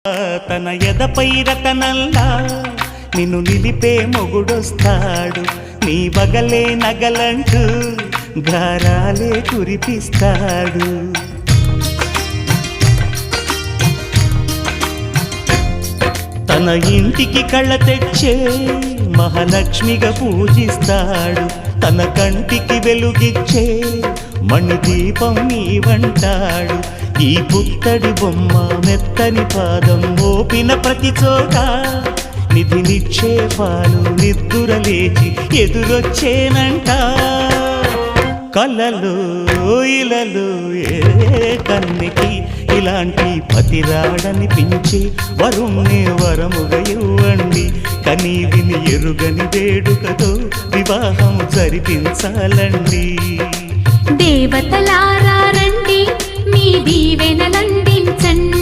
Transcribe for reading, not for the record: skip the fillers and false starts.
తన ఎదపై రతనల్లా నిన్ను నిలిపే మొగుడొస్తాడు, నీ బగలే నగలంటూ గారాలే కురిపిస్తాడు. తన ఇంటికి కళ్ళ తెచ్చే మహాలక్ష్మిగా పూజిస్తాడు, తన కంటికి వెలుగిచ్చే మణిదీపం నీవంటాడు. ఈ పుత్తడి బొమ్మ మెత్తని పాదం మోపిన ప్రతి చోట నిధినిచ్చే పాలు నిద్దురలేచి ఎదురొచ్చేనంట. కలలో ఇలలో ఏ కన్నికి ఇలాంటి పతిరాడనిపించే వరుణ్ణి వరముగా ఇవ్వండి. కనీ విని ఎరుగని వేడుకతో వివాహం జరిపించాలండి. దేవతలారా రండి, మీ దీవెనలందించండి.